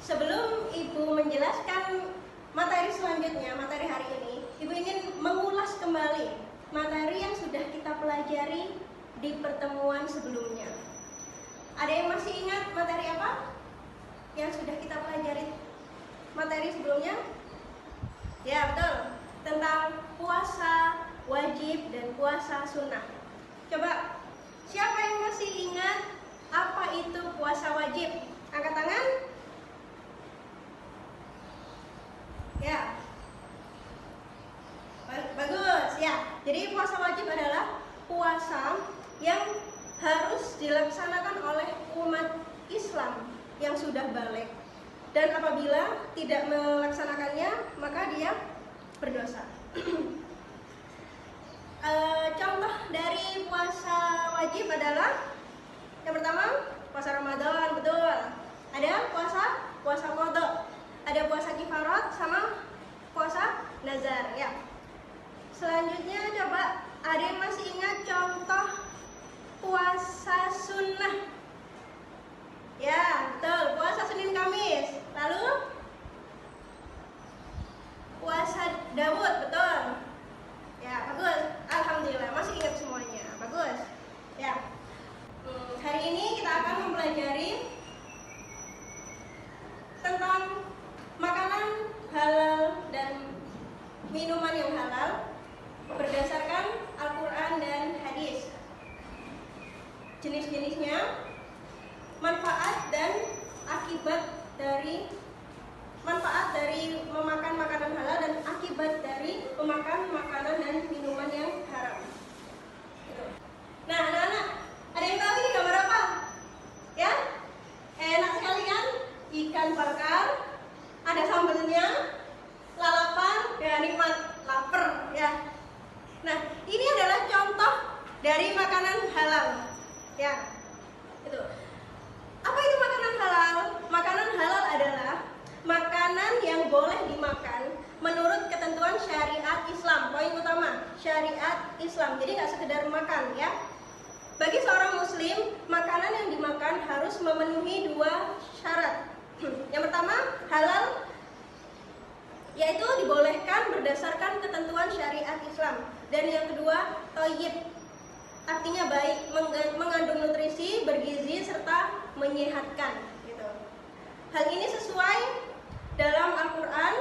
Sebelum Ibu menjelaskan materi selanjutnya, materi hari ini, Ibu ingin mengulas kembali materi yang sudah kita pelajari di pertemuan sebelumnya. Ada yang masih ingat materi apa yang sudah kita pelajari materi sebelumnya? Ya, betul. Tentang puasa wajib dan puasa sunnah. Coba, siapa yang masih ingat apa itu puasa wajib? Angkat tangan. Ya, bagus ya. Jadi puasa wajib adalah puasa yang harus dilaksanakan oleh umat Islam yang sudah balik, dan apabila tidak melaksanakannya maka dia berdosa. Contoh dari puasa wajib adalah yang pertama puasa Ramadan, betul. Ada puasa qadha, ada puasa kifarat sama puasa nazar ya. Selanjutnya coba, ada yang masih ingat contoh puasa sunnah? Ya, betul, puasa Senin Kamis. Lalu puasa Daud, betul. Ya, bagus. Alhamdulillah, masih ingat semuanya. Bagus. Ya. Hari ini kita akan mempelajari tentang makanan halal dan minuman yang halal berdasarkan Al-Quran dan hadis. Jenis-jenisnya, manfaat dan akibat dari memakan makanan halal dan akibat dari memakan makanan dan minuman yang haram. Nah, anak-anak, ada yang tahu ini gambar apa? Ya? Enak sekali kan? Ikan bakar, ada sambelnya, lalapan, ya nikmat, lapar ya. Nah, ini adalah contoh dari makanan halal. Ya. Itu. Apa itu makanan halal? Makanan halal adalah makanan yang boleh dimakan menurut ketentuan syariat Islam. Poin utama, syariat Islam. Jadi nggak sekedar makan ya. Bagi seorang muslim, makanan yang dimakan harus memenuhi dua syarat. Yang pertama, halal, yaitu dibolehkan berdasarkan ketentuan syariat Islam. Dan yang kedua, thayyib, artinya baik, mengandung nutrisi, bergizi, serta menyehatkan gitu. Hal ini sesuai dalam Al-Quran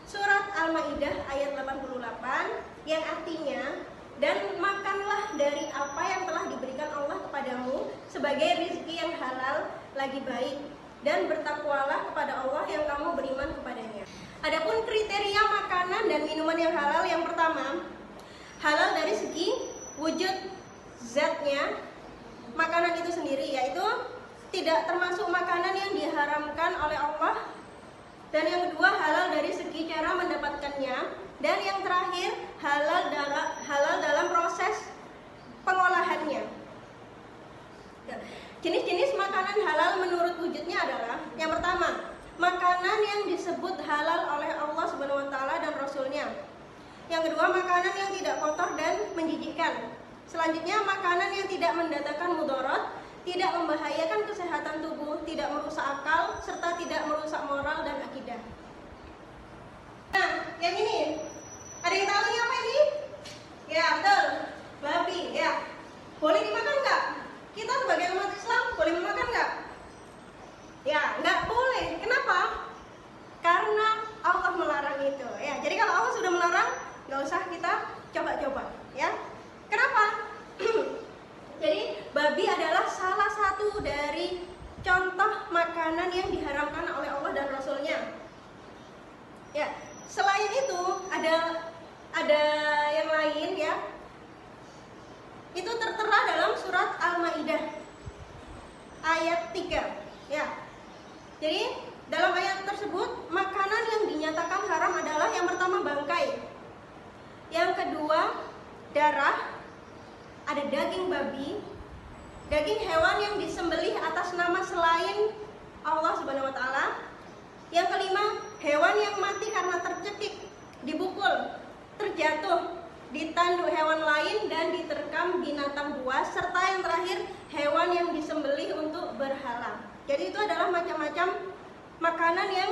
surat Al-Maidah ayat 88 yang artinya, dan makanlah dari apa yang telah diberikan Allah kepadamu sebagai rezeki yang halal lagi baik, dan bertakwalah kepada Allah yang kamu beriman kepadanya. Adapun kriteria makanan dan minuman yang halal, yang pertama, halal dari segi wujud zatnya makanan itu sendiri, yaitu tidak termasuk makanan yang diharamkan oleh Allah. Dan yang kedua, halal dari segi cara mendapatkannya. Dan yang terakhir, halal dalam proses pengolahannya. Jenis-jenis makanan halal menurut wujudnya adalah, yang pertama, makanan yang disebut halal oleh Allah Subhanahu wa taala dan Rasulnya. Yang kedua, makanan yang tidak kotor dan menjijikkan. Selanjutnya, makanan yang tidak mendatangkan mudarat, tidak membahayakan kesehatan tubuh, tidak merusak akal, serta tidak merusak moral dan akidah. Nah, yang ini, ada yang tahu ini apa ini? Ya, betul, babi ya. Boleh dimakan nggak? Kita sebagai umat Islam boleh memakan nggak? Ya, nggak boleh. Kenapa? Karena Allah melarang itu. Ya, jadi kalau Allah sudah melarang, nggak usah kita coba-coba. Ya, kenapa? Jadi babi adalah salah satu dari contoh makanan yang diharamkan oleh Allah dan Rasulnya. Ya, selain itu ada yang lain ya. Itu tertera dalam surat Al-Maidah ayat 3 ya. Jadi dalam ayat tersebut, makanan yang dinyatakan haram adalah yang pertama bangkai, yang kedua darah, ada daging babi, daging hewan yang disembelih atas nama selain Allah Subhanahu wa taala. Yang kelima, hewan yang mati karena tercekik, dipukul, terjatuh di tanduk hewan lain dan diterkam binatang buas, serta yang terakhir, hewan yang disembelih untuk berhala. Jadi itu adalah macam-macam makanan yang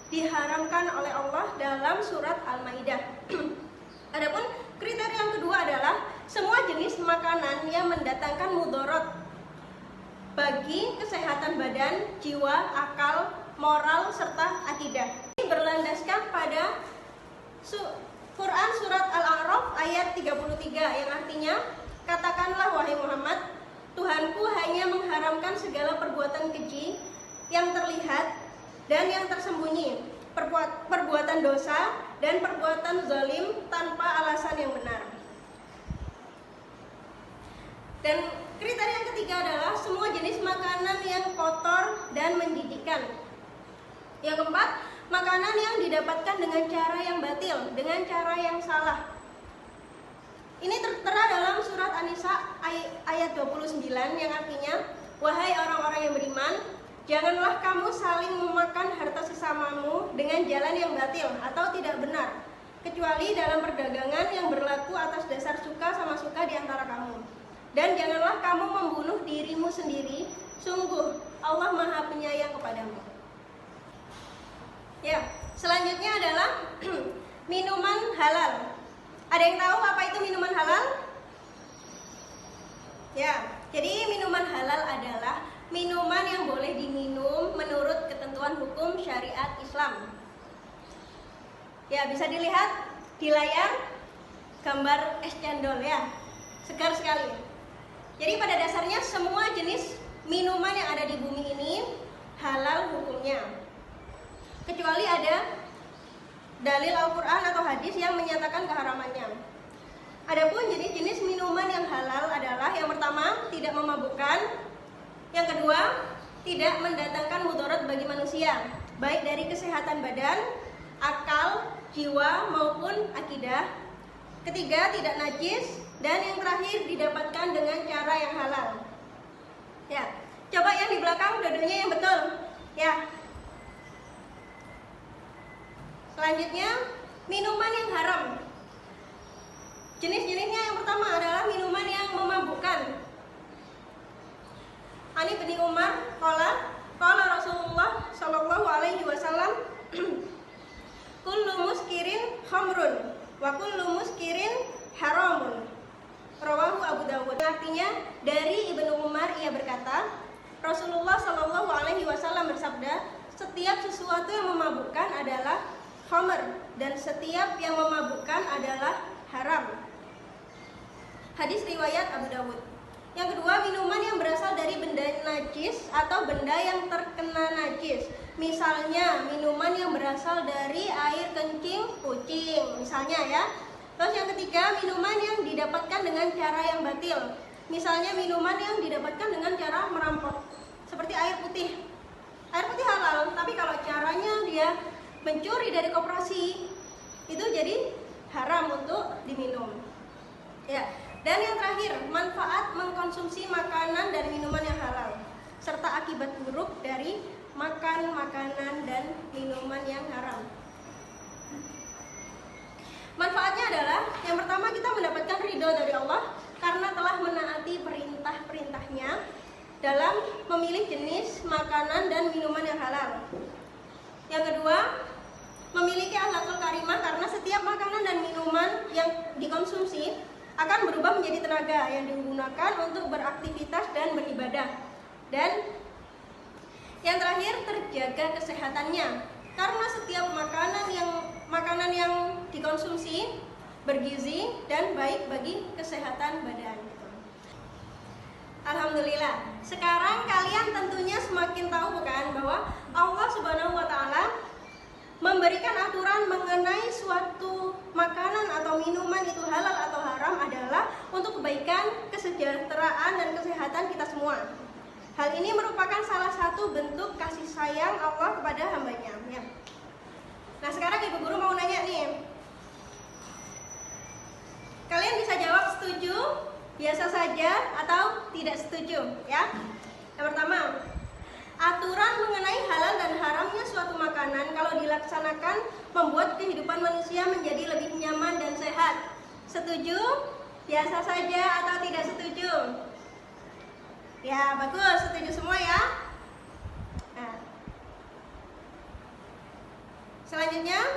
diharamkan oleh Allah dalam surat Al-Maidah. Adapun kriteria yang kedua adalah semua jenis makanan yang mendatangkan mudorot bagi kesehatan badan, jiwa, akal, moral, serta akidah. Ini berlandaskan pada Quran surat Al-A'raf ayat 33 yang artinya, katakanlah wahai Muhammad, Tuhanku hanya mengharamkan segala perbuatan keji yang terlihat dan yang tersembunyi, perbuatan dosa dan perbuatan zalim tanpa alasan yang benar. Dan kriteria yang ketiga adalah semua jenis makanan yang kotor dan menjijikkan. Yang keempat, makanan yang didapatkan dengan cara yang batil, dengan cara yang salah. Ini tertera dalam surat An-Nisa ayat 29 yang artinya, wahai orang-orang yang beriman, janganlah kamu saling memakan harta sesamamu dengan jalan yang batil atau tidak benar, kecuali dalam perdagangan yang berlaku atas dasar suka sama suka di antara kamu. Dan janganlah kamu membunuh dirimu sendiri, sungguh Allah Maha Penyayang kepadamu. Ya, selanjutnya adalah minuman halal. Ada yang tahu apa itu minuman halal? Ya, jadi minuman halal adalah minuman yang boleh diminum menurut ketentuan hukum syariat Islam. Ya, bisa dilihat di layar gambar es cendol ya, segar sekali. Jadi pada dasarnya semua jenis minuman yang ada di bumi ini halal hukumnya, kecuali ada dalil Al-Quran atau hadis yang menyatakan keharamannya. Adapun jenis-jenis minuman yang halal adalah yang pertama, tidak memabukkan. Yang kedua, tidak mendatangkan mudarat bagi manusia, baik dari kesehatan badan, akal, jiwa maupun akidah. Ketiga, tidak najis. Dan yang terakhir, didapatkan dengan cara yang halal. Ya, coba yang di belakang dua-duanya yang betul. Ya. Selanjutnya, minuman yang haram. Jenis-jenisnya yang pertama adalah minuman yang memabukkan. Ani bin Umar qala Rasulullah sallallahu alaihi wasallam kullu muskirin khamrun wa kullu muskirin haramun. Rawahu Abu Dawud. Artinya dari Ibnu Umar ia berkata, Rasulullah sallallahu alaihi wasallam bersabda, setiap sesuatu yang memabukkan adalah khamr dan setiap yang memabukkan adalah haram. Hadis riwayat Abu Dawud. Yang kedua, minuman yang berasal dari benda najis atau benda yang terkena najis. Misalnya minuman yang berasal dari air kencing kucing, misalnya ya. Terus yang ketiga, minuman yang didapatkan dengan cara yang batil. Misalnya minuman yang didapatkan dengan cara merampok, seperti air putih. Air putih halal, tapi kalau caranya dia mencuri dari koperasi, itu jadi haram untuk diminum. Ya. Dan yang terakhir, manfaat mengkonsumsi makanan dan minuman yang halal, serta akibat buruk dari makan makanan dan minuman yang haram. Manfaatnya adalah, yang pertama kita mendapatkan ridho dari Allah karena telah menaati perintah-perintahnya dalam memilih jenis makanan dan minuman yang halal. Yang kedua, memiliki akhlakul karimah karena setiap makanan dan minuman yang dikonsumsi akan berubah menjadi tenaga yang digunakan untuk beraktivitas dan beribadah. Dan yang terakhir, terjaga kesehatannya karena setiap makanan yang dikonsumsi bergizi dan baik bagi kesehatan badan. Alhamdulillah, sekarang kalian tentunya semakin tahu bukan bahwa Allah Subhanahu wa Ta'ala memberikan aturan mengenai suatu makanan atau minuman itu halal atau haram adalah untuk kebaikan, kesejahteraan, dan kesehatan kita semua. Hal ini merupakan salah satu bentuk kasih sayang Allah kepada hambanya. Ya. Nah, sekarang Ibu Guru mau nanya nih. Kalian bisa jawab setuju, biasa saja, atau tidak setuju, ya. Yang pertama, aturan mengenai halal dan haramnya suatu makanan kalau dilaksanakan membuat kehidupan manusia menjadi lebih nyaman dan sehat. Setuju, biasa saja, atau tidak setuju? Ya, bagus, setuju semua ya. Nah, selanjutnya,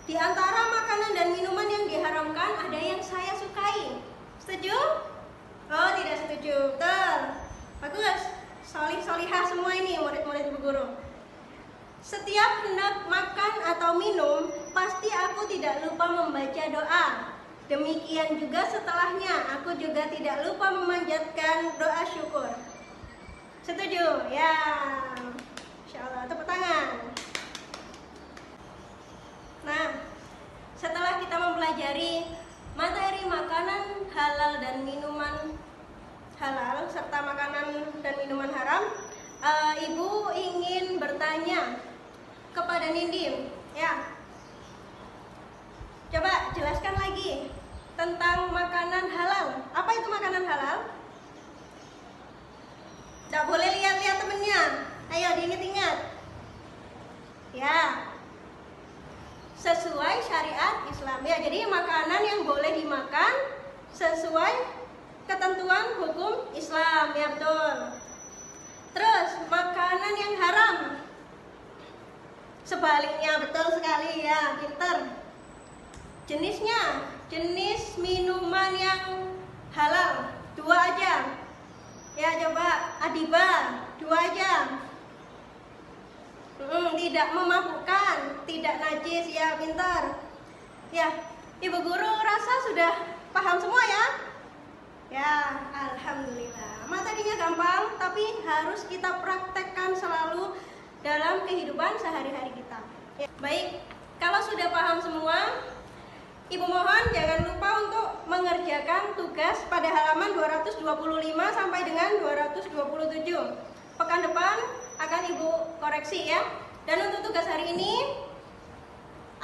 di antara makanan dan minuman yang diharamkan ada yang saya sukai. Setuju? Oh, tidak setuju. Betul. Bagus. Solih-solihah semua ini murid-murid Ibu Guru. Setiap hendak makan atau minum, pasti aku tidak lupa membaca doa. Demikian juga setelahnya, aku juga tidak lupa memanjatkan doa syukur. Setuju? Ya. Insyaallah, tepuk tangan. Nah, setelah kita mempelajari materi makanan halal dan minuman halal serta makanan dan minuman haram, Ibu ingin bertanya kepada Nindim, ya. Coba jelaskan lagi tentang makanan halal. Apa itu makanan halal? Tidak boleh lihat-lihat temennya. Ayo diingat-ingat. Ya, sesuai syariat Islam. Ya, jadi makanan yang boleh dimakan sesuai ketentuan hukum Islam. Ya, betul. Terus makanan yang haram, sebaliknya. Betul sekali ya, pinter. Jenisnya, jenis minuman yang halal 2 aja. Ya, coba Adiba 2 aja. Tidak memabukkan, tidak najis. Ya, pintar. Ya, Ibu Guru rasa sudah paham semua ya? Ya, alhamdulillah. Materinya gampang, tapi harus kita praktekkan selalu dalam kehidupan sehari-hari kita. Ya, baik, kalau sudah paham semua, Ibu mohon jangan lupa untuk mengerjakan tugas pada halaman 225 sampai dengan 227. Pekan depan akan Ibu koreksi ya. Dan untuk tugas hari ini,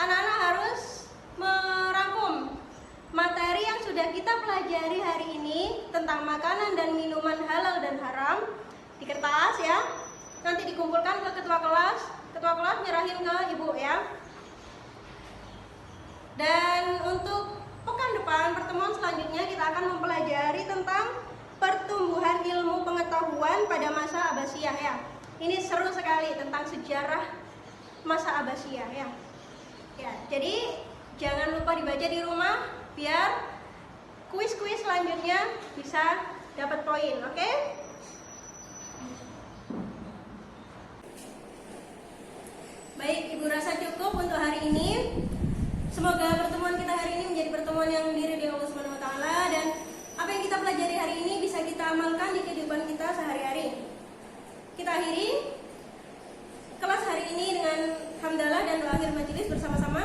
anak-anak harus merangkum materi yang sudah kita pelajari hari ini tentang makanan dan minuman halal dan haram di kertas ya. Nanti dikumpulkan ke ketua kelas nyerahin ke Ibu ya. Dan untuk pekan depan, pertemuan selanjutnya kita akan mempelajari tentang pertumbuhan ilmu pengetahuan pada masa Abbasiyah ya. Ini seru sekali tentang sejarah masa Abbasiyah ya. Ya, jadi jangan lupa dibaca di rumah biar kuis-kuis selanjutnya bisa dapat poin, oke? Baik, Ibu rasa cukup untuk hari ini. Semoga pertemuan kita hari ini menjadi pertemuan yang diridhoi Allah Subhanahu wa taala dan apa yang kita pelajari hari ini bisa kita amalkan di kehidupan kita sehari-hari. Kita akhiri kelas hari ini dengan hamdalah dan doa akhir majelis bersama-sama.